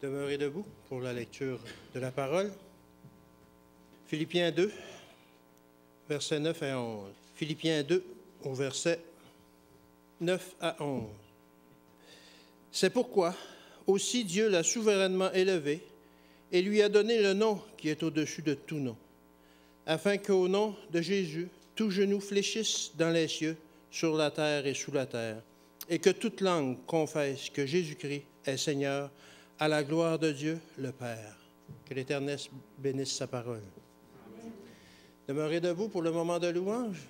Demeurez debout pour la lecture de la parole. Philippiens 2, versets 9 à 11. Philippiens 2, au verset 9 à 11. C'est pourquoi aussi Dieu l'a souverainement élevé et lui a donné le nom qui est au-dessus de tout nom, afin qu'au nom de Jésus, tout genou fléchisse dans les cieux, sur la terre et sous la terre, et que toute langue confesse que Jésus-Christ est Seigneur, à la gloire de Dieu le Père. Que l'Éternel bénisse sa parole. Amen. Demeurez debout pour le moment de louange.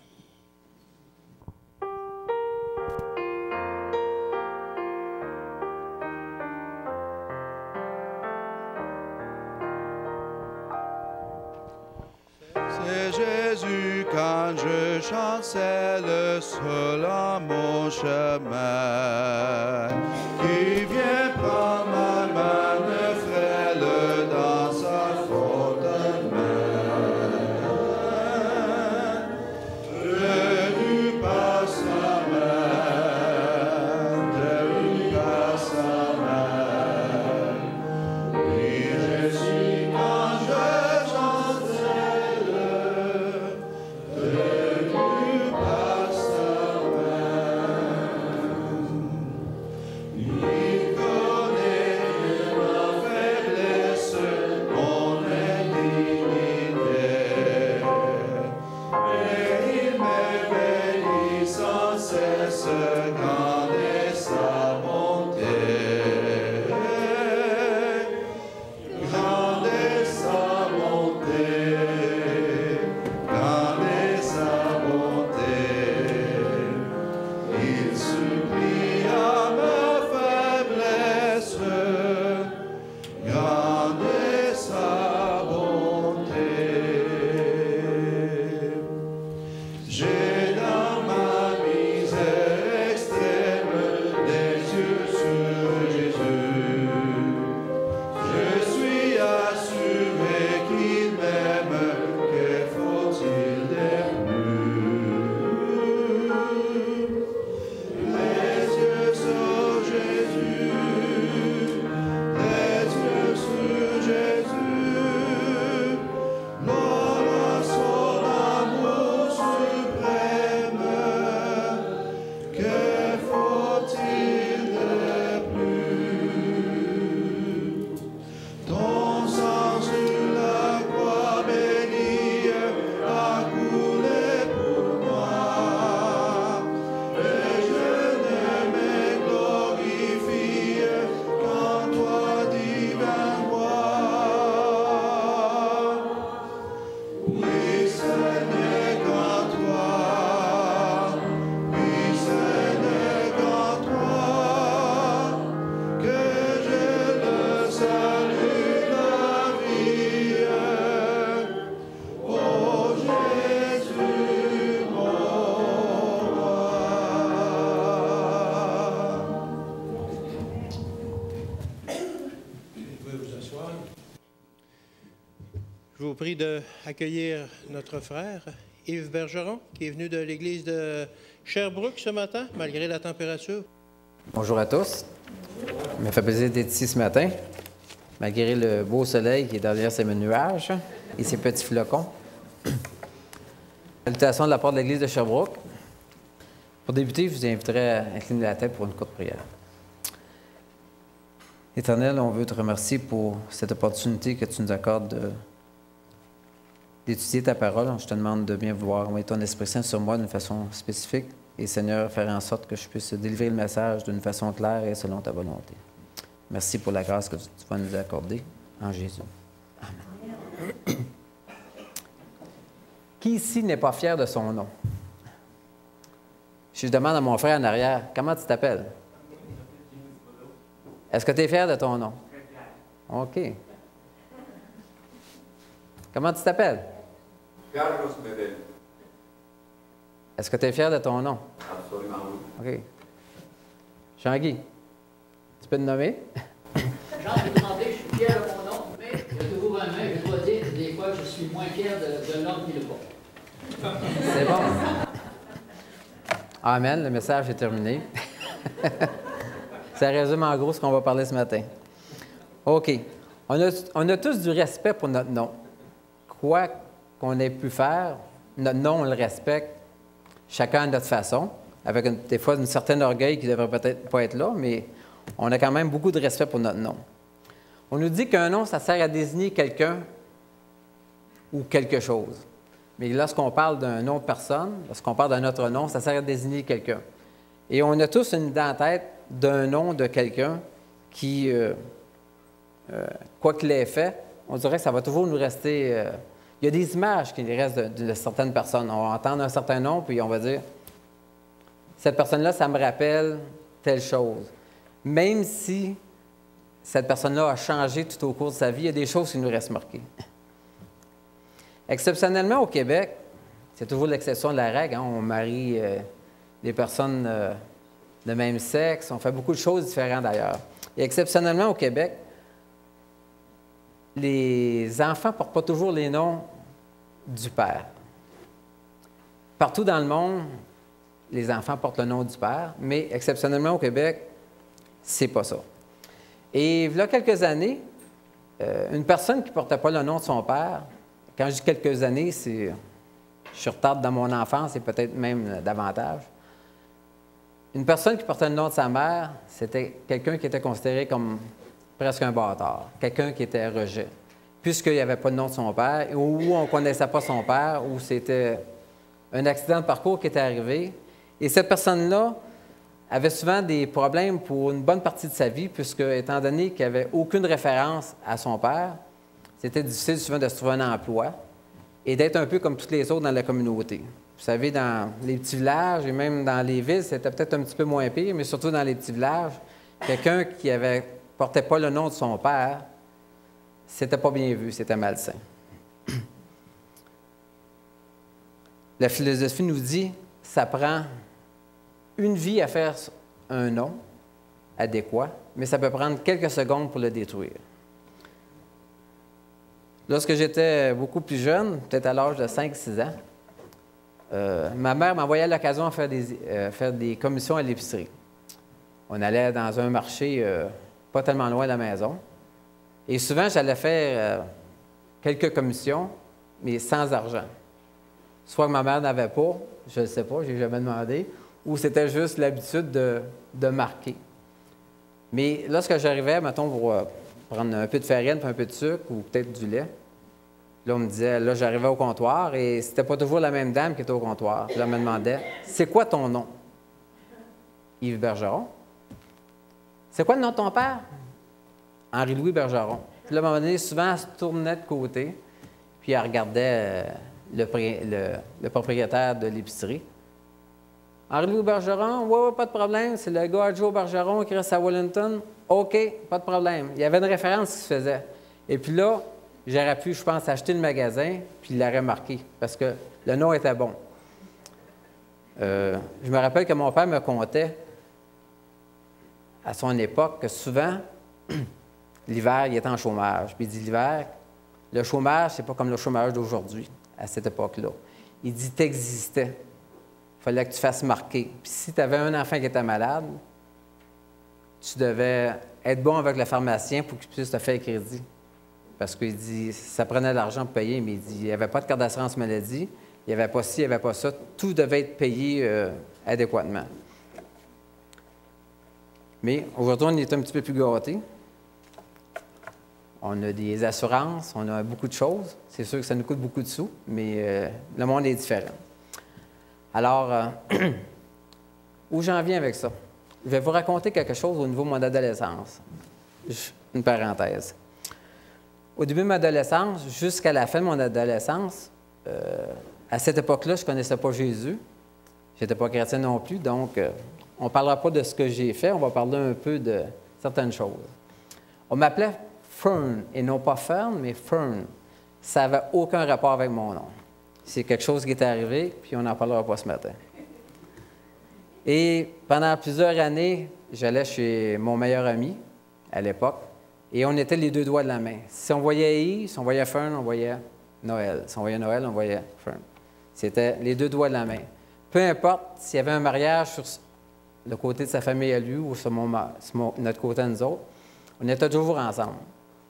C'est Jésus quand je chante, c'est le seul à mon chemin, qui vient prendre ma main, me frêle dans sa forte main. Tenu par sa main, tenu par sa main, et je suis quand je chante, tenu par sa main. Il connaît ma faiblesse, mon indignité, et il me bénit sans cesse, grande est sa bonté. Grande est sa bonté, grande est sa bonté. Il supplie à ma faiblesse, grande est sa bonté. J'ai dans ma misère extrême les yeux sur Jésus. Je suis assuré qu'il m'aime, que faut-il de plus? Les yeux sur Jésus, les yeux sur Jésus, l'or son amour suprême, que faut-il de plus? Ton sang sur la croix bénie a coulé pour moi, et je ne me glorifie qu'en toi, divin roi. Oui, Seigneur, qu'en toi, oui, Seigneur, qu'en toi, que je le salue la vie. Oh Jésus, mon roi. Vous pouvez vous asseoir. Je vous prie d'accueillir notre frère Yves Bergeron, qui est venu de l'église de Sherbrooke ce matin, malgré la température. Bonjour à tous. Il m'a fait plaisir d'être ici ce matin, malgré le beau soleil qui est derrière ces nuages et ces petits flocons. Salutations de la part de l'église de Sherbrooke. Pour débuter, je vous inviterai à incliner la tête pour une courte prière. Éternel, on veut te remercier pour cette opportunité que tu nous accordes d'étudier ta parole. Je te demande de bien vouloir envoyer ton Esprit Saint sur moi d'une façon spécifique et, Seigneur, faire en sorte que je puisse délivrer le message d'une façon claire et selon ta volonté. Merci pour la grâce que tu vas nous accorder en Jésus. Amen. Qui ici n'est pas fier de son nom? Si je demande à mon frère en arrière, comment tu t'appelles? Est-ce que tu es fier de ton nom? OK. Comment tu t'appelles? Carlos Medel. Est-ce que tu es fier de ton nom? Absolument oui. OK. Jean-Guy, tu peux te nommer? Jean, je vais demander, je suis fier de mon nom, mais je te vous remets, je dois dire que des fois, je suis moins fier de l'homme qui le porte. C'est bon. Amen, le message est terminé. Ça résume en gros ce qu'on va parler ce matin. OK. On a tous du respect pour notre nom. Quoi qu'on ait pu faire, notre nom, on le respecte, chacun à notre façon, avec des fois une certaine orgueil qui ne devrait peut-être pas être là, mais on a quand même beaucoup de respect pour notre nom. On nous dit qu'un nom, ça sert à désigner quelqu'un ou quelque chose. Mais lorsqu'on parle d'un nom de personne, lorsqu'on parle d'un autre nom, ça sert à désigner quelqu'un. Et on a tous une idée en tête d'un nom de quelqu'un qui, quoi qu'il ait fait, on dirait que ça va toujours nous rester... il y a des images qui restent de certaines personnes. On va entendre un certain nom, puis on va dire, cette personne-là, ça me rappelle telle chose. Même si cette personne-là a changé tout au cours de sa vie, il y a des choses qui nous restent marquées. Exceptionnellement, au Québec, c'est toujours l'exception de la règle. Hein? On marie des personnes de même sexe. On fait beaucoup de choses différentes d'ailleurs. Et exceptionnellement, au Québec, les enfants ne portent pas toujours les noms du père. Partout dans le monde, les enfants portent le nom du père, mais exceptionnellement au Québec, c'est pas ça. Et il y a quelques années, une personne qui ne portait pas le nom de son père, quand je dis quelques années, je retarde dans mon enfance et peut-être même davantage. Une personne qui portait le nom de sa mère, c'était quelqu'un qui était considéré comme presque un bâtard, quelqu'un qui était rejet, puisqu'il n'y avait pas le nom de son père, ou on ne connaissait pas son père, ou c'était un accident de parcours qui était arrivé. Et cette personne-là avait souvent des problèmes pour une bonne partie de sa vie, puisque, étant donné qu'il n'y avait aucune référence à son père, c'était difficile souvent de se trouver un emploi et d'être un peu comme tous les autres dans la communauté. Vous savez, dans les petits villages et même dans les villes, c'était peut-être un petit peu moins pire, mais surtout dans les petits villages, quelqu'un qui ne portait pas le nom de son père, c'était pas bien vu, c'était malsain. La philosophie nous dit, ça prend une vie à faire un nom adéquat, mais ça peut prendre quelques secondes pour le détruire. Lorsque j'étais beaucoup plus jeune, peut-être à l'âge de 5-6 ans, ma mère m'envoyait à l'occasion à faire des commissions à l'épicerie. On allait dans un marché pas tellement loin de la maison. Et souvent, j'allais faire quelques commissions, mais sans argent. Soit que ma mère n'avait pas, je ne sais pas, je n'ai jamais demandé, ou c'était juste l'habitude de marquer. Mais lorsque j'arrivais, mettons, pour prendre un peu de farine, puis un peu de sucre, ou peut-être du lait, là, on me disait, là, j'arrivais au comptoir, et c'était pas toujours la même dame qui était au comptoir. Puis là, elle me demandait, c'est quoi ton nom? Yves Bergeron. C'est quoi le nom de ton père? Henri-Louis Bergeron. Puis là, à un moment donné, souvent, elle se tournait de côté, puis elle regardait le propriétaire de l'épicerie. Henri-Louis Bergeron, oui, pas de problème, c'est le gars Joe Bergeron qui reste à Wellington. OK, pas de problème. Il y avait une référence qui se faisait. Et puis là, j'aurais pu, je pense, acheter le magasin, puis il l'aurait marqué, parce que le nom était bon. Je me rappelle que mon père me contait, à son époque, que souvent, l'hiver, il était en chômage. Puis il dit, l'hiver, le chômage, c'est pas comme le chômage d'aujourd'hui, à cette époque-là. Il dit, t'existais. Il fallait que tu fasses marquer. Puis si tu avais un enfant qui était malade, tu devais être bon avec le pharmacien pour qu'il puisse te faire crédit. Parce qu'il dit, ça prenait de l'argent pour payer, mais il dit, il n'y avait pas de carte d'assurance maladie, il n'y avait pas ci, il n'y avait pas ça. Tout devait être payé adéquatement. Mais aujourd'hui, on est un petit peu plus gâtés. On a des assurances, on a beaucoup de choses. C'est sûr que ça nous coûte beaucoup de sous, mais le monde est différent. Alors, où j'en viens avec ça? Je vais vous raconter quelque chose au niveau de mon adolescence. Une parenthèse. Au début de ma adolescence, jusqu'à la fin de mon adolescence, à cette époque-là, je ne connaissais pas Jésus. Je n'étais pas chrétien non plus, donc on ne parlera pas de ce que j'ai fait, on va parler un peu de certaines choses. On m'appelait Fern, et non pas Fern, mais Fern. Ça n'avait aucun rapport avec mon nom. C'est quelque chose qui est arrivé, puis on n'en parlera pas ce matin. Et pendant plusieurs années, j'allais chez mon meilleur ami, à l'époque, et on était les deux doigts de la main. Si on voyait Yves, si on voyait Fern, on voyait Noël. Si on voyait Noël, on voyait Fern. C'était les deux doigts de la main. Peu importe s'il y avait un mariage sur le côté de sa famille à lui ou sur notre côté à nous autres, on était toujours ensemble.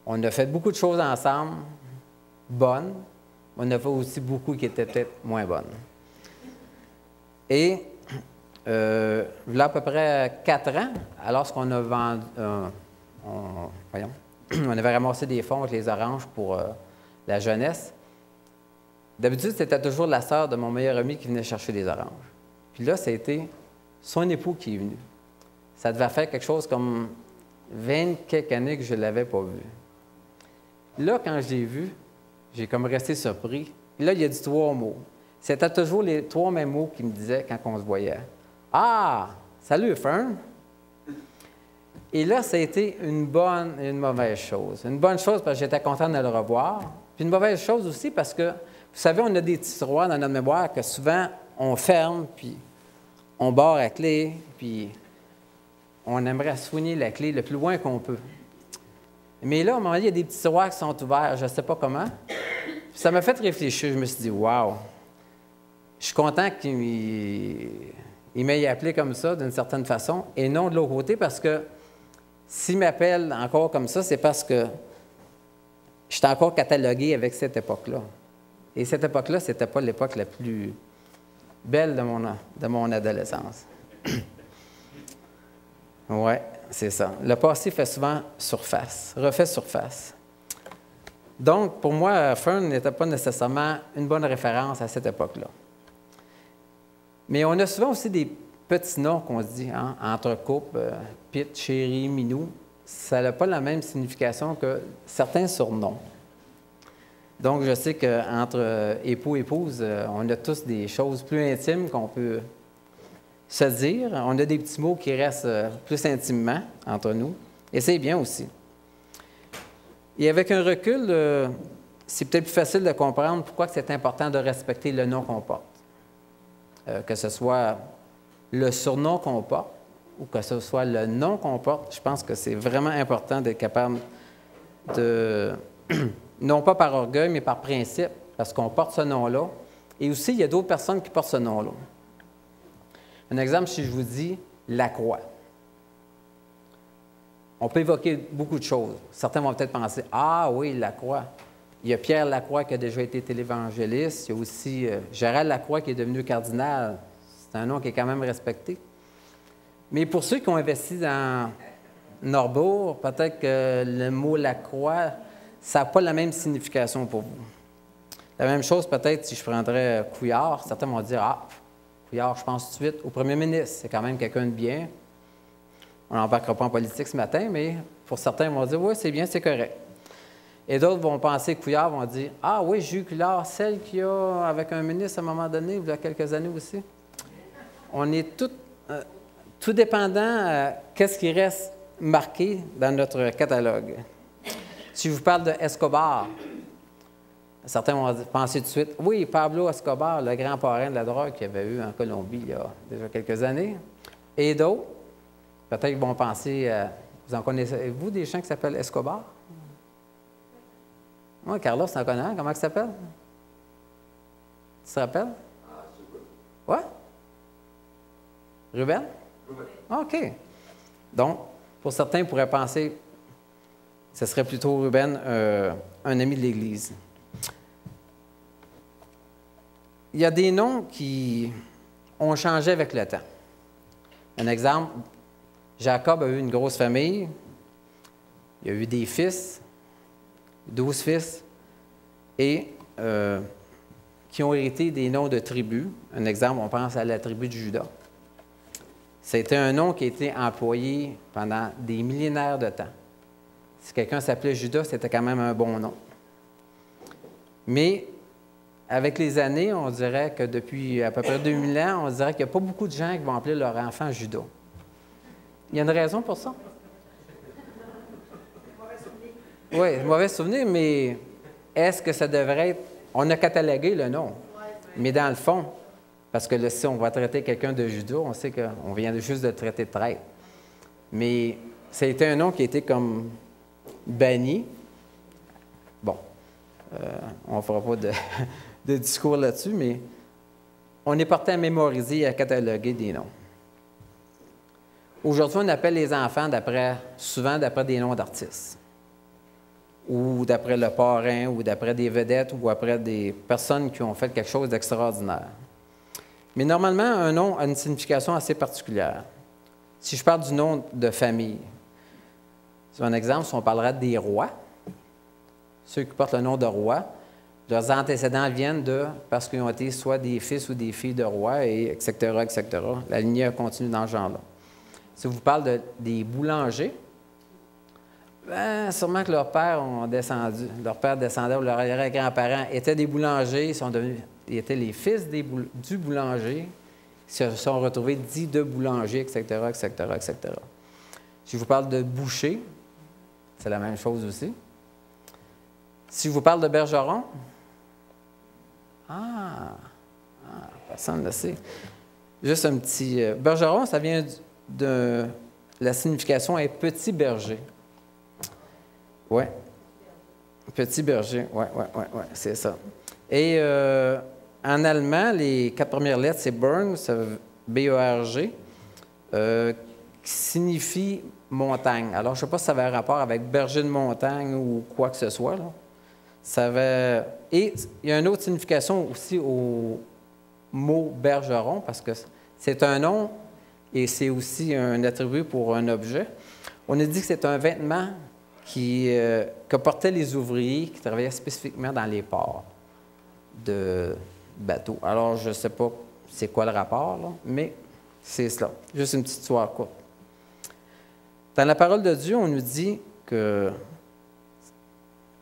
On a fait beaucoup de choses ensemble, bonnes. On a fait aussi beaucoup qui étaient peut-être moins bonnes. Et là, à peu près 4 ans, alors qu'on a vendu, on avait ramassé des fonds avec les oranges pour la jeunesse. D'habitude, c'était toujours la sœur de mon meilleur ami qui venait chercher les oranges. Puis là, ça a été son époux qui est venu. Ça devait faire quelque chose comme 20 quelques années que je ne l'avais pas vu. Là, quand je l'ai vu, j'ai comme resté surpris. Là, il a dit 3 mots. C'était toujours les 3 mêmes mots qu'il me disait quand on se voyait. « Ah! Salut, Fern! » Et là, ça a été une bonne et une mauvaise chose. Une bonne chose parce que j'étais content de le revoir. Puis une mauvaise chose aussi parce que, vous savez, on a des petits tiroirs dans notre mémoire que souvent, on ferme, puis on barre la clé, puis on aimerait soigner la clé le plus loin qu'on peut. Mais là, à un moment donné, il y a des petits tiroirs qui sont ouverts, je ne sais pas comment. Puis ça m'a fait réfléchir. Je me suis dit, wow! Je suis content qu'il m'ait appelé comme ça, d'une certaine façon, et non de l'autre côté, parce que s'il m'appelle encore comme ça, c'est parce que je suis encore catalogué avec cette époque-là. Et cette époque-là, ce n'était pas l'époque la plus belle de mon adolescence. Oui, c'est ça. Le passé fait souvent surface, refait surface. Donc, pour moi, Fern n'était pas nécessairement une bonne référence à cette époque-là. Mais on a souvent aussi des petits noms qu'on se dit, hein, entre couples, Pete, chérie, minou. Ça n'a pas la même signification que certains surnoms. Donc, je sais qu'entre époux et épouse, on a tous des choses plus intimes qu'on peut se dire. On a des petits mots qui restent plus intimement entre nous. Et c'est bien aussi. Et avec un recul, c'est peut-être plus facile de comprendre pourquoi c'est important de respecter le nom qu'on porte. Que ce soit le surnom qu'on porte ou que ce soit le nom qu'on porte, je pense que c'est vraiment important d'être capable de, non pas par orgueil, mais par principe, parce qu'on porte ce nom-là. Et aussi, il y a d'autres personnes qui portent ce nom-là. Un exemple, si je vous dis Lacroix. On peut évoquer beaucoup de choses. Certains vont peut-être penser, ah oui, Lacroix. Il y a Pierre Lacroix qui a déjà été télévangéliste. Il y a aussi Gérald Lacroix qui est devenu cardinal. C'est un nom qui est quand même respecté. Mais pour ceux qui ont investi dans Norbourg, peut-être que le mot Lacroix, ça n'a pas la même signification pour vous. La même chose peut-être si je prendrais Couillard. Certains vont dire, ah, Couillard, je pense tout de suite au premier ministre. C'est quand même quelqu'un de bien. On n'embarquera pas en politique ce matin, mais pour certains, ils vont dire, oui, c'est bien, c'est correct. Et d'autres vont penser, Couillard, vont dire, ah oui, Jules Couillard, celle qu'il y a avec un ministre à un moment donné, il y a quelques années aussi. On est tout dépendant qu'est-ce qui reste marqué dans notre catalogue. Si je vous parle de Escobar, certains vont penser tout de suite, oui, Pablo Escobar, le grand parrain de la drogue qu'il y avait eu en Colombie il y a déjà quelques années. Et d'autres, peut-être vont penser, vous en connaissez-vous des gens qui s'appellent Escobar? Moi, Carlos, tu en connais un? Comment il s'appelle? Tu te rappelles? Oui? Ruben? OK. Donc, pour certains, ils pourraient penser ce serait plutôt Ruben, un ami de l'Église. Il y a des noms qui ont changé avec le temps. Un exemple, Jacob a eu une grosse famille. Il a eu des fils, 12 fils, et qui ont hérité des noms de tribus. Un exemple, on pense à la tribu de Juda. C'était un nom qui a été employé pendant des millénaires de temps. Si quelqu'un s'appelait Judas, c'était quand même un bon nom. Mais avec les années, on dirait que depuis à peu près 2000 ans, on dirait qu'il n'y a pas beaucoup de gens qui vont appeler leur enfant Judas. Il y a une raison pour ça? Oui, mauvais souvenir, mais est-ce que ça devrait être... On a catalogué le nom, mais dans le fond, parce que là, si on va traiter quelqu'un de Judas, on sait qu'on vient juste de traiter de traître. Mais ça a été un nom qui a été comme banni. Bon, on ne fera pas de discours là-dessus, mais on est porté à mémoriser et à cataloguer des noms. Aujourd'hui, on appelle les enfants souvent d'après des noms d'artistes. ou d'après le parrain, ou d'après des vedettes, ou après des personnes qui ont fait quelque chose d'extraordinaire. Mais normalement, un nom a une signification assez particulière. Si je parle du nom de famille, c'est un exemple, si on parlera des rois, ceux qui portent le nom de roi, leurs antécédents viennent parce qu'ils ont été soit des fils ou des filles de rois, et etc., etc. La lignée continue dans ce genre-là. Si je vous parle des boulangers, ben, sûrement que leurs pères ont descendu. Leur père descendait, ou leurs grands-parents étaient des boulangers, ils étaient les fils du boulanger, ils se sont retrouvés dits de boulanger, etc., etc., etc. Si je vous parle de boucher, c'est la même chose aussi. Si je vous parle de bergeron, personne ne le sait. Juste un petit... bergeron, ça vient de... La signification est petit berger. Oui. Petit berger, oui, c'est ça. Et en allemand, les 4 premières lettres, c'est Berg, B-E-R-G, qui signifie montagne. Alors, je ne sais pas si ça avait un rapport avec berger de montagne ou quoi que ce soit, là. Et il y a une autre signification aussi au mot bergeron, parce que c'est un nom et c'est aussi un attribut pour un objet. On a dit que c'est un vêtement que portaient les ouvriers qui travaillaient spécifiquement dans les ports de bateaux. Alors, je ne sais pas c'est quoi le rapport, là, mais c'est cela. Juste une petite histoire courte. Dans la parole de Dieu, on nous dit que...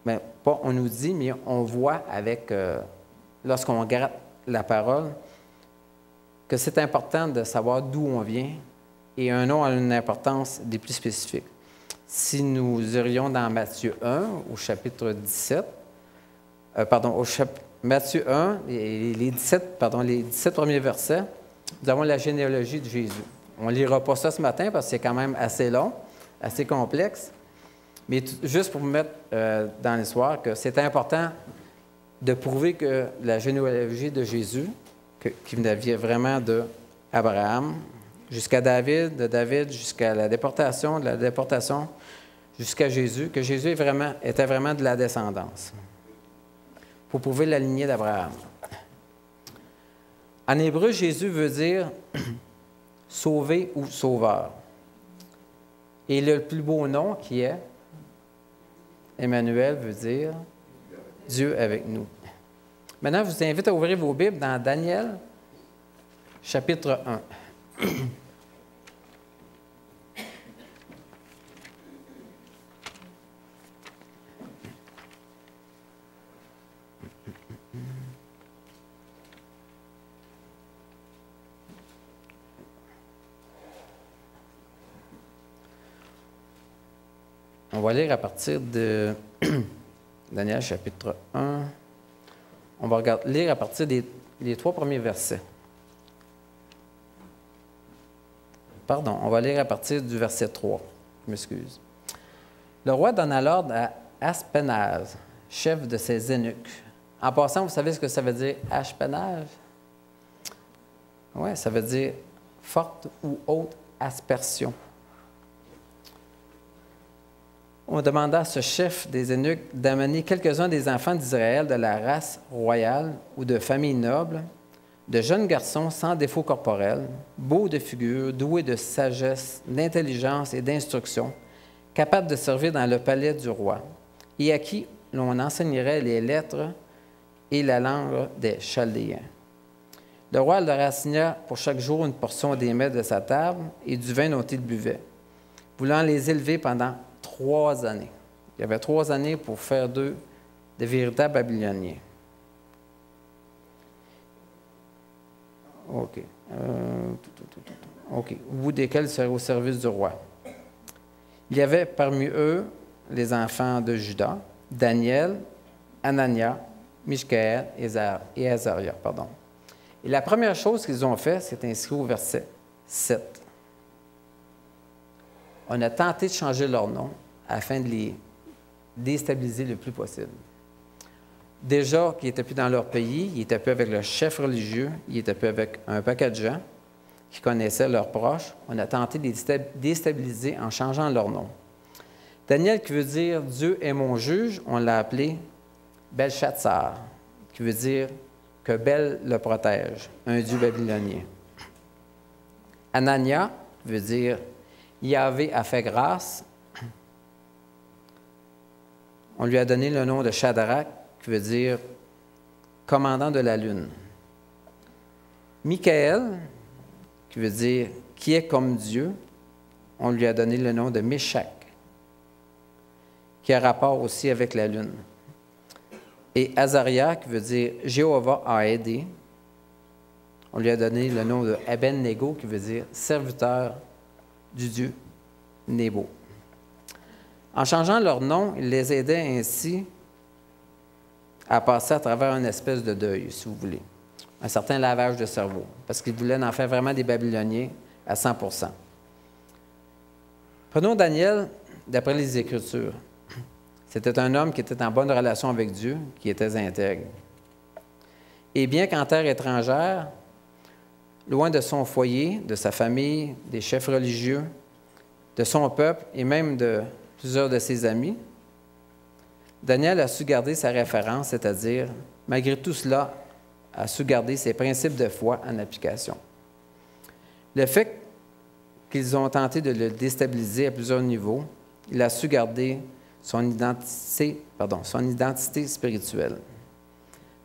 Bien, pas on nous dit, mais on voit avec... lorsqu'on gratte la parole, que c'est important de savoir d'où on vient, et un nom a une importance des plus spécifiques. Si nous irions dans Matthieu 1, au chapitre 17, Matthieu 1, les 17 premiers versets, nous avons la généalogie de Jésus. On ne lira pas ça ce matin parce que c'est quand même assez long, assez complexe, mais juste pour vous mettre dans l'histoire que c'est important de prouver que la généalogie de Jésus, qui venait vraiment d'Abraham jusqu'à David, de David jusqu'à la déportation, de la déportation jusqu'à Jésus, que Jésus était vraiment de la descendance, pour prouver la lignée d'Abraham. En hébreu, Jésus veut dire « sauver » ou « sauveur ». Et le plus beau nom qui est Emmanuel veut dire « Dieu avec nous ». Maintenant, je vous invite à ouvrir vos Bibles dans Daniel, chapitre 1. On va lire à partir de Daniel, chapitre 1. On va lire à partir des 3 premiers versets. Pardon, on va lire à partir du verset 3. Je m'excuse. Le roi donna l'ordre à Aspenaz, chef de ses eunuques. En passant, vous savez ce que ça veut dire, Aspenaz? Oui, ça veut dire forte ou haute aspersion. On demanda à ce chef des eunuques d'amener quelques-uns des enfants d'Israël de la race royale ou de famille noble, de jeunes garçons sans défaut corporel, beaux de figure, doués de sagesse, d'intelligence et d'instruction, capables de servir dans le palais du roi, et à qui l'on enseignerait les lettres et la langue des Chaldéens. Le roi leur assigna pour chaque jour une portion des mets de sa table et du vin dont il buvait, voulant les élever pendant 3 années. Il y avait 3 années pour faire d'eux de véritables Babyloniens. OK. OK. Au bout desquels ils seraient au service du roi. Il y avait parmi eux les enfants de Juda, Daniel, Anania, Michkaël et Azaria. Et la première chose qu'ils ont fait, c'est inscrit au verset 7. On a tenté de changer leur nom afin de les déstabiliser le plus possible. Déjà qu'ils n'étaient plus dans leur pays, ils n'étaient plus avec le chef religieux, ils n'étaient plus avec un paquet de gens qui connaissaient leurs proches. On a tenté de les déstabiliser en changeant leur nom. Daniel, qui veut dire « Dieu est mon juge », on l'a appelé Belshazzar, qui veut dire que Bel le protège, un dieu babylonien. Anania veut dire Yahvé a fait grâce. On lui a donné le nom de Shadrach, qui veut dire commandant de la lune. Michaël, qui veut dire qui est comme Dieu, on lui a donné le nom de Meshach, qui a rapport aussi avec la lune. Et Azaria, qui veut dire Jéhovah a aidé, on lui a donné le nom de Abed-Nego, qui veut dire serviteur du Dieu Nébo. En changeant leur nom, il les aidait ainsi à passer à travers une espèce de deuil, si vous voulez, un certain lavage de cerveau, parce qu'ils voulaient en faire vraiment des Babyloniens à 100%. Prenons Daniel d'après les Écritures. C'était un homme qui était en bonne relation avec Dieu, qui était intègre. Et bien qu'en terre étrangère, loin de son foyer, de sa famille, des chefs religieux, de son peuple et même de plusieurs de ses amis, Daniel a su garder sa référence, c'est-à-dire, malgré tout cela, a su garder ses principes de foi en application. Le fait qu'ils ont tenté de le déstabiliser à plusieurs niveaux, il a su garder son identité spirituelle.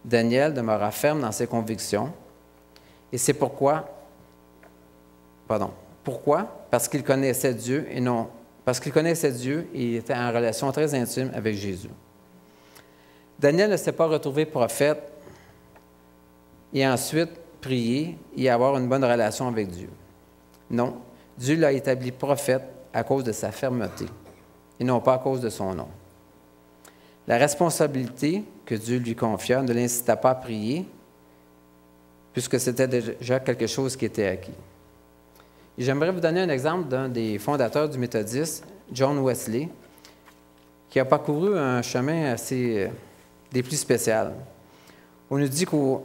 Daniel demeura ferme dans ses convictions, et c'est pourquoi? Parce qu'il connaissait Dieu et non, parce qu'il connaissait Dieu et il était en relation très intime avec Jésus. Daniel ne s'est pas retrouvé prophète et ensuite prier et avoir une bonne relation avec Dieu. Non, Dieu l'a établi prophète à cause de sa fermeté et non pas à cause de son nom. La responsabilité que Dieu lui confia ne l'incita pas à prier, puisque c'était déjà quelque chose qui était acquis. Et j'aimerais vous donner un exemple d'un des fondateurs du méthodisme, John Wesley, qui a parcouru un chemin assez des plus spéciaux. On nous dit qu'en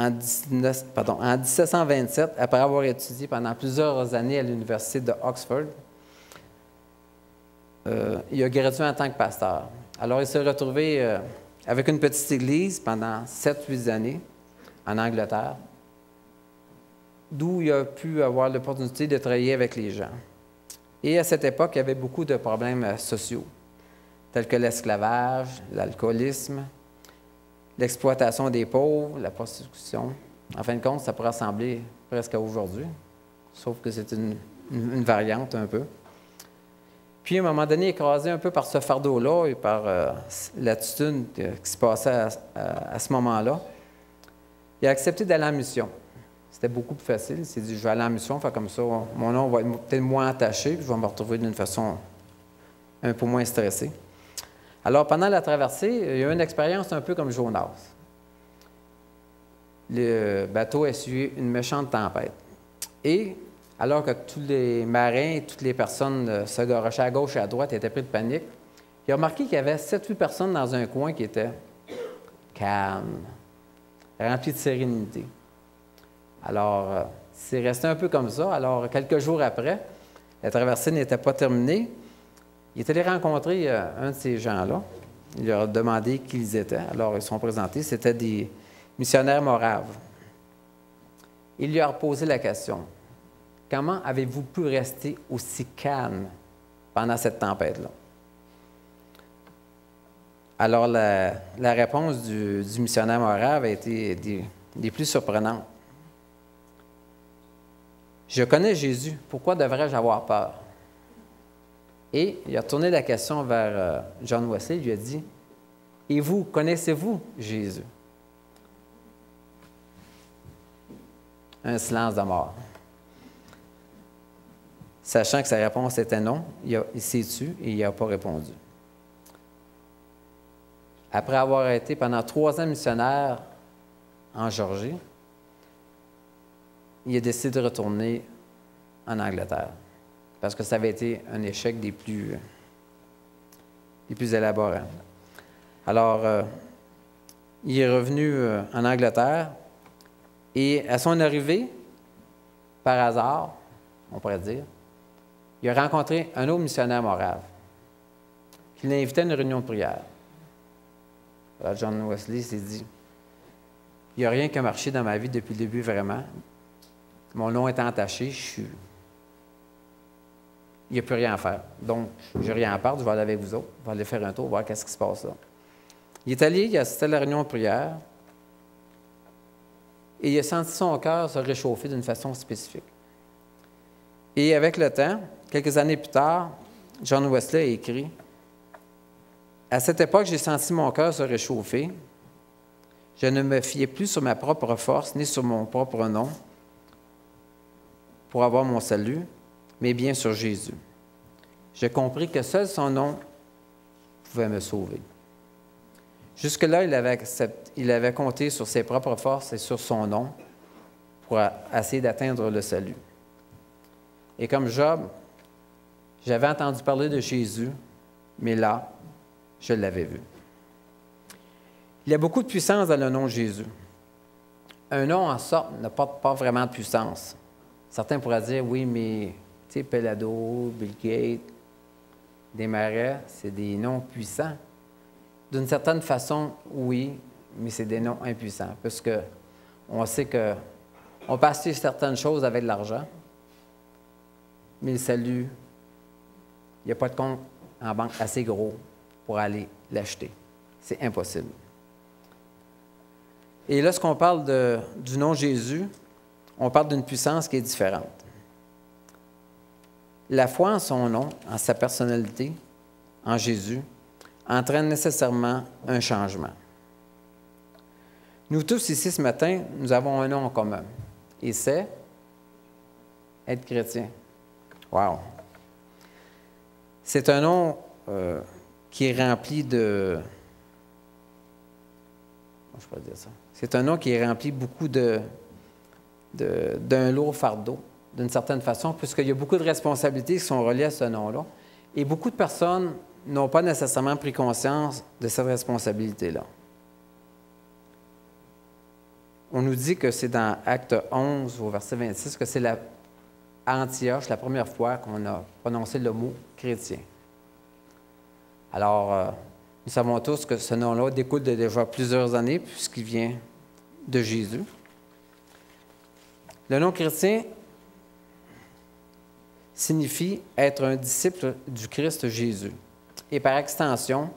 1727, après avoir étudié pendant plusieurs années à l'université de Oxford, il a gradué en tant que pasteur. Alors, il s'est retrouvé avec une petite église pendant 7-8 années en Angleterre, d'où il a pu avoir l'opportunité de travailler avec les gens. Et à cette époque, il y avait beaucoup de problèmes sociaux, tels que l'esclavage, l'alcoolisme, l'exploitation des pauvres, la prostitution. En fin de compte, ça pourrait ressembler presque à aujourd'hui, sauf que c'est une variante un peu. Puis, à un moment donné, écrasé un peu par ce fardeau-là et par l'attitude qui se passait à ce moment-là, il a accepté d'aller en mission. C'était beaucoup plus facile. Il s'est dit, je vais aller en mission, faire comme ça, mon nom va être peut-être moins attaché, puis je vais me retrouver d'une façon un peu moins stressée. Alors, pendant la traversée, il y a eu une expérience un peu comme Jonas. Le bateau a essuyé une méchante tempête. Et, alors que tous les marins et toutes les personnes se garochaient à gauche et à droite et étaient pris de panique, il a remarqué qu'il y avait 7-8 personnes dans un coin qui étaient calmes, remplies de sérénité. Alors, c'est resté un peu comme ça. Alors, quelques jours après, la traversée n'était pas terminée. Il est allé rencontrer un de ces gens-là. Il leur a demandé qui ils étaient. Alors, ils se sont présentés. C'était des missionnaires moraves. Il lui a posé la question, « Comment avez-vous pu rester aussi calme pendant cette tempête-là? » Alors, la réponse du missionnaire morave a été des plus surprenantes. « Je connais Jésus. Pourquoi devrais-je avoir peur? » Et il a tourné la question vers John Wesley. Il lui a dit, « Et vous, connaissez-vous Jésus? » Un silence de mort. Sachant que sa réponse était non, il s'est tu et il n'a pas répondu. Après avoir été pendant 3 ans missionnaire en Géorgie, il a décidé de retourner en Angleterre parce que ça avait été un échec des plus élaborés. Alors, il est revenu en Angleterre et à son arrivée, par hasard, on pourrait dire, il a rencontré un autre missionnaire morave qui l'a invité à une réunion de prière. Alors John Wesley s'est dit, il n'y a rien qui a marché dans ma vie depuis le début vraiment. Mon nom est entaché, il n'y a plus rien à faire. Donc, je n'ai rien à perdre, je vais aller avec vous autres, je vais aller faire un tour, voir qu'est-ce qui se passe là. Il est allé, il a assisté à la réunion de prière et il a senti son cœur se réchauffer d'une façon spécifique. Et avec le temps, quelques années plus tard, John Wesley a écrit « À cette époque, j'ai senti mon cœur se réchauffer. Je ne me fiais plus sur ma propre force ni sur mon propre nom pour avoir mon salut, mais bien sur Jésus. J'ai compris que seul son nom pouvait me sauver. » Jusque-là, il avait compté sur ses propres forces et sur son nom pour essayer d'atteindre le salut. Et comme Job, j'avais entendu parler de Jésus, mais là, je l'avais vu. Il y a beaucoup de puissance dans le nom de Jésus. Un nom, en sorte, ne porte pas vraiment de puissance. Certains pourraient dire, oui, mais, tu sais, Pelado, Bill Gates, Desmarais, c'est des noms puissants. D'une certaine façon, oui, mais c'est des noms impuissants, parce qu'on sait qu'on peut acheter certaines choses avec de l'argent, mais le salut, il n'y a pas de compte en banque assez gros pour aller l'acheter. C'est impossible. Et lorsqu'on parle du nom Jésus, on parle d'une puissance qui est différente. La foi en son nom, en sa personnalité, en Jésus, entraîne nécessairement un changement. Nous tous ici ce matin, nous avons un nom en commun, et c'est être chrétien. Wow! C'est un nom qui est rempli de... Comment je peux dire ça? C'est un nom qui est rempli beaucoup d'un lourd fardeau, d'une certaine façon, puisqu'il y a beaucoup de responsabilités qui sont reliées à ce nom-là. Et beaucoup de personnes n'ont pas nécessairement pris conscience de cette responsabilité-là. On nous dit que c'est dans Acte 11, au verset 26, que c'est à Antioche, la première fois qu'on a prononcé le mot « chrétien ». Alors, nous savons tous que ce nom-là découle de déjà plusieurs années, puisqu'il vient de Jésus. Le nom chrétien signifie être un disciple du Christ Jésus. Et par extension,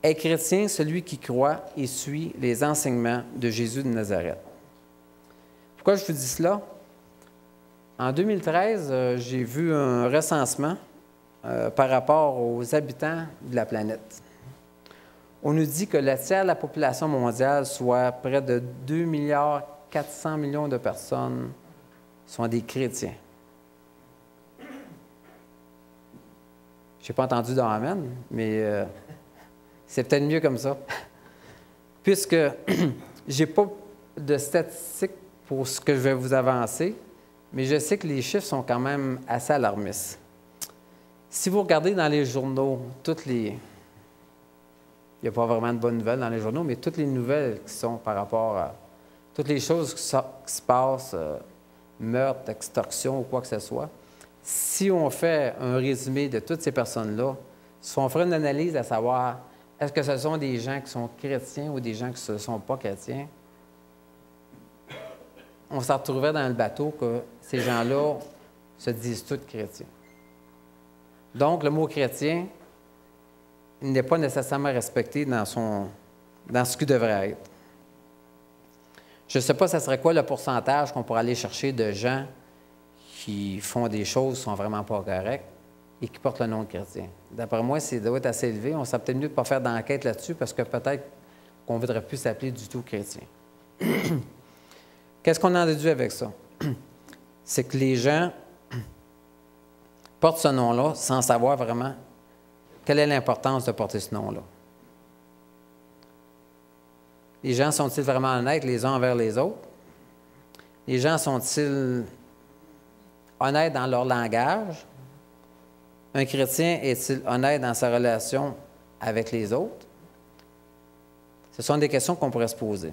est chrétien celui qui croit et suit les enseignements de Jésus de Nazareth. Pourquoi je vous dis cela? En 2013, j'ai vu un recensement par rapport aux habitants de la planète. On nous dit que le tiers de la population mondiale, soit près de 2,4 milliards de personnes, sont des chrétiens. Je n'ai pas entendu d'amen, mais c'est peut-être mieux comme ça. Puisque je n'ai pas de statistiques pour ce que je vais vous avancer, mais je sais que les chiffres sont quand même assez alarmistes. Si vous regardez dans les journaux, il n'y a pas vraiment de bonnes nouvelles dans les journaux, mais toutes les nouvelles qui sont par rapport à toutes les choses qui se passent, meurtre, extorsion ou quoi que ce soit, si on fait un résumé de toutes ces personnes-là, si on ferait une analyse à savoir est-ce que ce sont des gens qui sont chrétiens ou des gens qui ne sont pas chrétiens, on s'en retrouverait dans le bateau que ces gens-là se disent tous chrétiens. Donc, le mot chrétien n'est pas nécessairement respecté dans ce qu'il devrait être. Je ne sais pas, ça serait quoi le pourcentage qu'on pourrait aller chercher de gens qui font des choses qui ne sont vraiment pas correctes et qui portent le nom de chrétien. D'après moi, ça doit être assez élevé. On serait peut-être mieux de ne pas faire d'enquête là-dessus parce que peut-être qu'on ne voudrait plus s'appeler du tout chrétien. Qu'est-ce qu'on en déduit avec ça? C'est que les gens portent ce nom-là sans savoir vraiment quelle est l'importance de porter ce nom-là. Les gens sont-ils vraiment honnêtes les uns envers les autres? Les gens sont-ils honnêtes dans leur langage? Un chrétien est-il honnête dans sa relation avec les autres? Ce sont des questions qu'on pourrait se poser.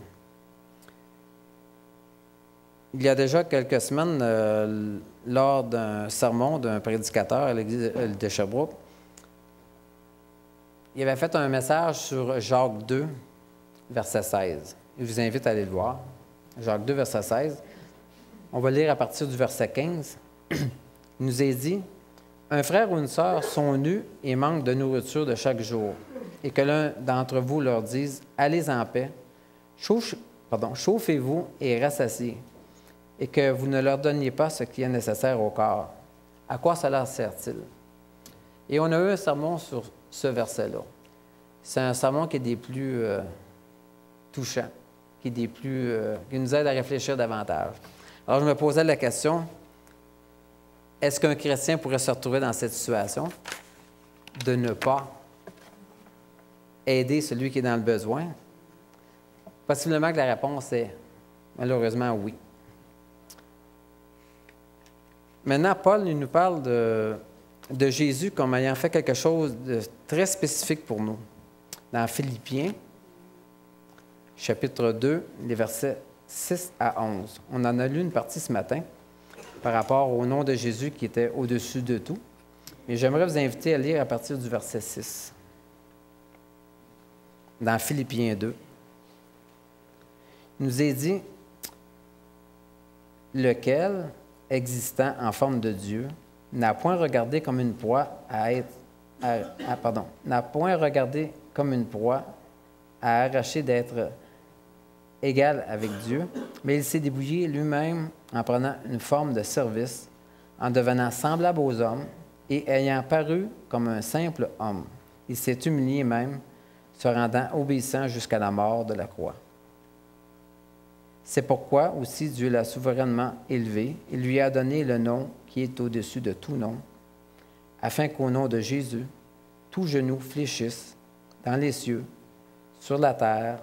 Il y a déjà quelques semaines, lors d'un sermon d'un prédicateur à l'église de Sherbrooke, il avait fait un message sur Jacques 2, verset 16. Je vous invite à aller le voir. Jacques 2, verset 16. On va lire à partir du verset 15. Il nous est dit, « Un frère ou une sœur sont nus et manquent de nourriture de chaque jour, et que l'un d'entre vous leur dise, « Allez en paix, chauffez-vous et rassasiez, et que vous ne leur donniez pas ce qui est nécessaire au corps. À quoi cela sert-il? » Et on a eu un sermon sur ce verset-là. C'est un sermon qui est des plus touchants, qui nous aide à réfléchir davantage. Alors, je me posais la question, est-ce qu'un chrétien pourrait se retrouver dans cette situation de ne pas aider celui qui est dans le besoin? Possiblement que la réponse est malheureusement oui. Maintenant, Paul il nous parle de Jésus comme ayant fait quelque chose de très spécifique pour nous. Dans Philippiens, chapitre 2, les versets 6 à 11. On en a lu une partie ce matin par rapport au nom de Jésus qui était au-dessus de tout. Mais j'aimerais vous inviter à lire à partir du verset 6. Dans Philippiens 2, il nous est dit, « Lequel, existant en forme de Dieu, n'a point regardé comme une proie n'a point regardé comme une proie à arracher d'être égal avec Dieu, mais il s'est dépouillé lui-même en prenant une forme de service, en devenant semblable aux hommes et ayant paru comme un simple homme. Il s'est humilié même, se rendant obéissant jusqu'à la mort de la croix. C'est pourquoi aussi Dieu l'a souverainement élevé et lui a donné le nom qui est au-dessus de tout nom, afin qu'au nom de Jésus, tout genou fléchisse dans les cieux, sur la terre,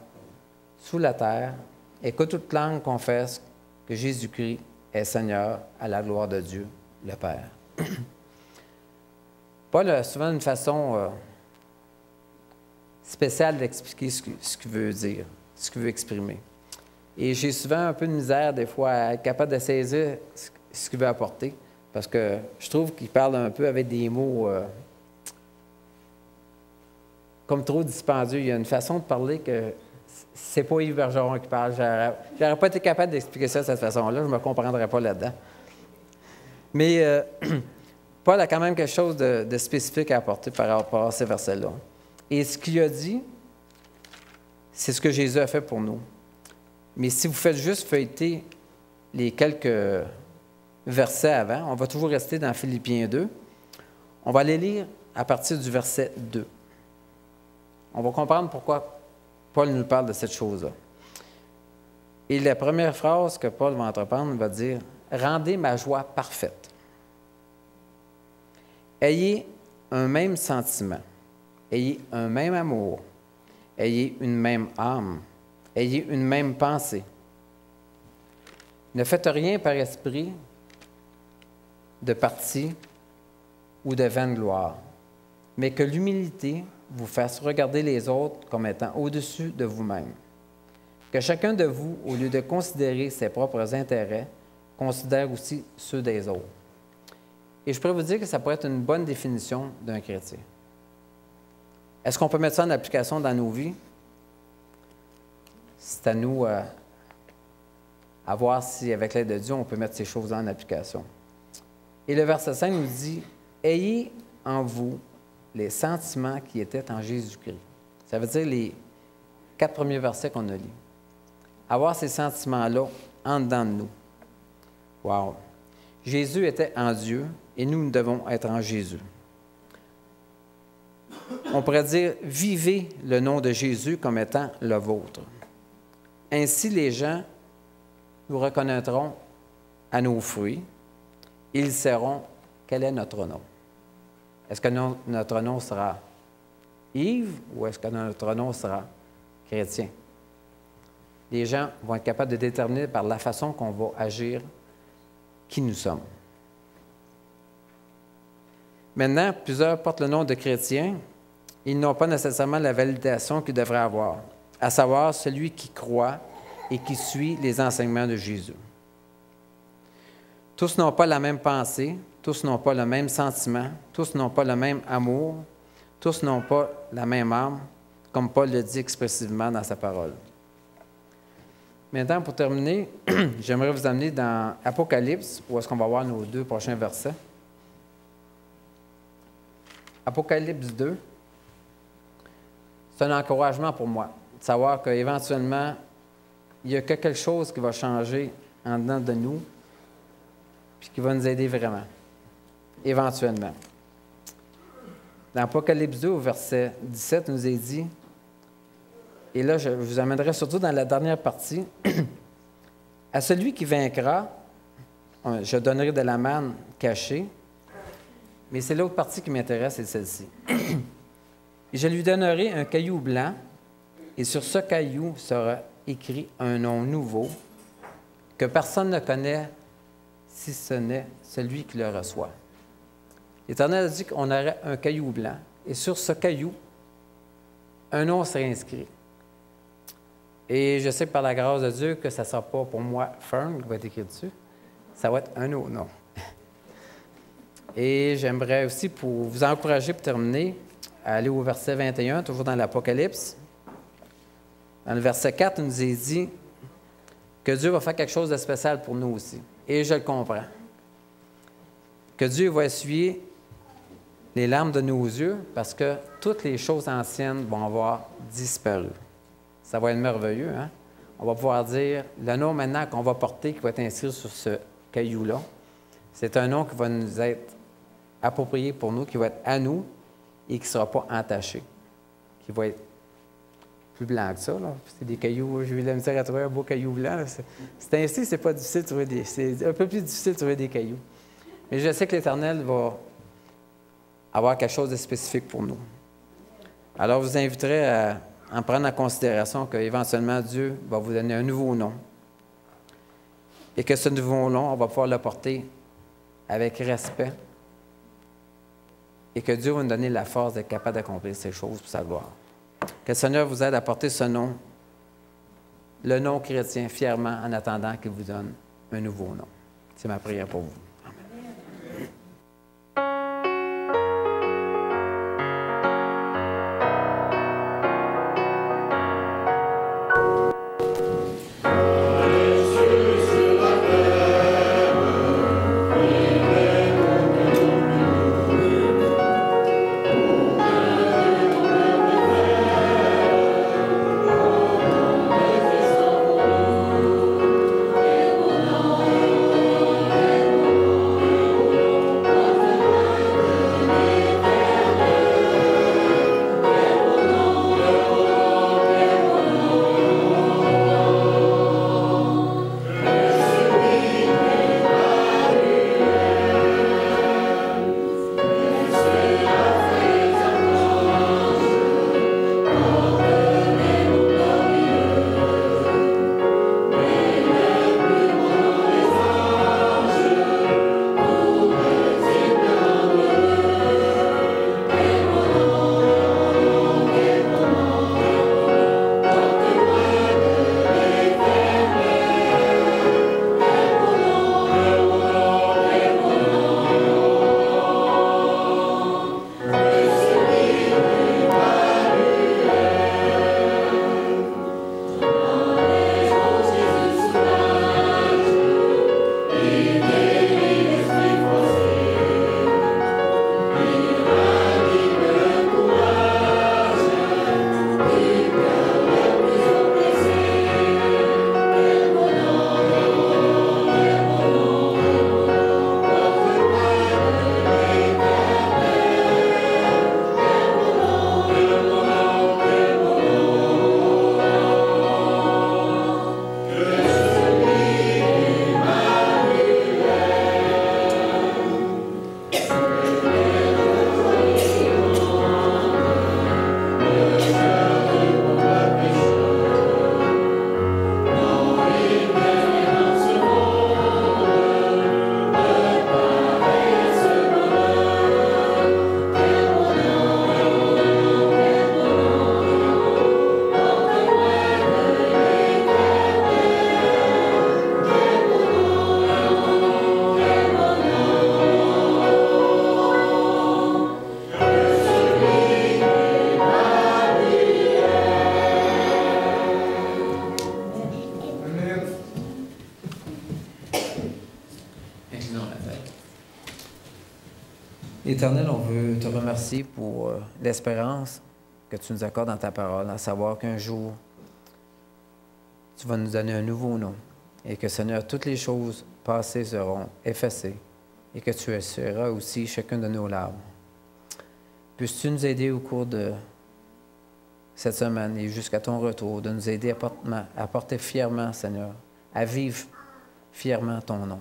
sous la terre, et que toute langue confesse que Jésus-Christ est Seigneur à la gloire de Dieu, le Père. » Paul a souvent une façon spéciale d'expliquer ce qu'il veut dire, ce qu'il veut exprimer. Et j'ai souvent un peu de misère, des fois, à être capable de saisir ce qu'il veut apporter, parce que je trouve qu'il parle un peu avec des mots comme trop dispendieux. Il y a une façon de parler que c'est pas Yves Bergeron qui parle. J'aurais pas été capable d'expliquer ça de cette façon-là. Je ne me comprendrais pas là-dedans. Mais Paul a quand même quelque chose de spécifique à apporter par rapport à ces versets-là. Et ce qu'il a dit, c'est ce que Jésus a fait pour nous. Mais si vous faites juste feuilleter les quelques versets avant, on va toujours rester dans Philippiens 2. On va les lire à partir du verset 2. On va comprendre pourquoi Paul nous parle de cette chose-là. Et la première phrase que Paul va entreprendre va dire « Rendez ma joie parfaite. Ayez un même sentiment, ayez un même amour, ayez une même âme, ayez une même pensée. Ne faites rien par esprit de parti ou de vaine gloire, mais que l'humilité vous fasse regarder les autres comme étant au-dessus de vous-même. Que chacun de vous, au lieu de considérer ses propres intérêts, considère aussi ceux des autres. » Et je pourrais vous dire que ça pourrait être une bonne définition d'un chrétien. Est-ce qu'on peut mettre ça en application dans nos vies? C'est à nous à voir si, avec l'aide de Dieu, on peut mettre ces choses en application. Et le verset 5 nous dit « Ayez en vous les sentiments qui étaient en Jésus-Christ. » Ça veut dire les 4 premiers versets qu'on a lus. Avoir ces sentiments-là en dedans de nous. Wow! Jésus était en Dieu et nous devons être en Jésus. On pourrait dire, vivez le nom de Jésus comme étant le vôtre. Ainsi, les gens nous reconnaîtront à nos fruits. Ils sauront quel est notre nom. Est-ce que notre nom sera Yves ou est-ce que notre nom sera chrétien? Les gens vont être capables de déterminer par la façon qu'on va agir qui nous sommes. Maintenant, plusieurs portent le nom de chrétien. Ils n'ont pas nécessairement la validation qu'ils devraient avoir, à savoir celui qui croit et qui suit les enseignements de Jésus. Tous n'ont pas la même pensée, tous n'ont pas le même sentiment, tous n'ont pas le même amour, tous n'ont pas la même âme, comme Paul le dit expressivement dans sa parole. Maintenant, pour terminer, j'aimerais vous amener dans Apocalypse, où est-ce qu'on va voir nos 2 prochains versets. Apocalypse 2, c'est un encouragement pour moi, de savoir qu'éventuellement, il y a quelque chose qui va changer en dedans de nous, puis qui va nous aider vraiment, éventuellement. Dans Apocalypse 2, au verset 17, il nous est dit, et là, je vous amènerai surtout dans la dernière partie, « À celui qui vaincra, je donnerai de la manne cachée. » Mais c'est l'autre partie qui m'intéresse, c'est celle-ci. « Et je lui donnerai un caillou blanc, et sur ce caillou sera écrit un nom nouveau, que personne ne connaît, si ce n'est celui qui le reçoit. » L'Éternel a dit qu'on aurait un caillou blanc, et sur ce caillou, un nom serait inscrit. Et je sais que par la grâce de Dieu que ça ne sera pas pour moi Fern qui va être écrit dessus, ça va être un autre nom. Et j'aimerais aussi, pour vous encourager, pour terminer, à aller au verset 21, toujours dans l'Apocalypse. Dans le verset 4, il nous est dit que Dieu va faire quelque chose de spécial pour nous aussi. Et je le comprends. Que Dieu va essuyer les larmes de nos yeux parce que toutes les choses anciennes vont avoir disparu. Ça va être merveilleux, hein? On va pouvoir dire, le nom maintenant qu'on va porter, qui va être inscrit sur ce caillou-là, c'est un nom qui va nous être approprié pour nous, qui va être à nous et qui ne sera pas entaché, qui va être plus blanc que ça. Là. C'est des cailloux, j'ai eu la misère à trouver un beau caillou blanc. Là. C'est ainsi, c'est pas difficile de trouver c'est un peu plus difficile de trouver des cailloux. Mais je sais que l'Éternel va avoir quelque chose de spécifique pour nous. Alors, je vous inviterai à en prendre en considération qu'éventuellement, Dieu va vous donner un nouveau nom. Et que ce nouveau nom, on va pouvoir le porter avec respect. Et que Dieu va nous donner la force d'être capable d'accomplir ces choses pour sa gloire. Que le Seigneur vous aide à porter ce nom, le nom chrétien, fièrement, en attendant qu'il vous donne un nouveau nom. C'est ma prière pour vous. Éternel, on veut te remercier pour l'espérance que tu nous accordes dans ta parole, à savoir qu'un jour, tu vas nous donner un nouveau nom et que, Seigneur, toutes les choses passées seront effacées et que tu essuieras aussi chacun de nos larmes. Puisses-tu nous aider au cours de cette semaine et jusqu'à ton retour, de nous aider à porter fièrement, Seigneur, à vivre fièrement ton nom.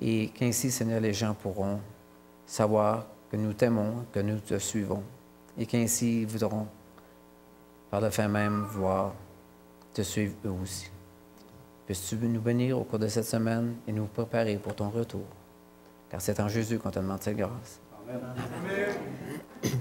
Et qu'ainsi, Seigneur, les gens pourront savoir que nous t'aimons, que nous te suivons, et qu'ainsi ils voudront, par le fait même, voir te suivre eux aussi. Puisses-tu nous bénir au cours de cette semaine et nous préparer pour ton retour, car c'est en Jésus qu'on te demande cette grâce. Amen.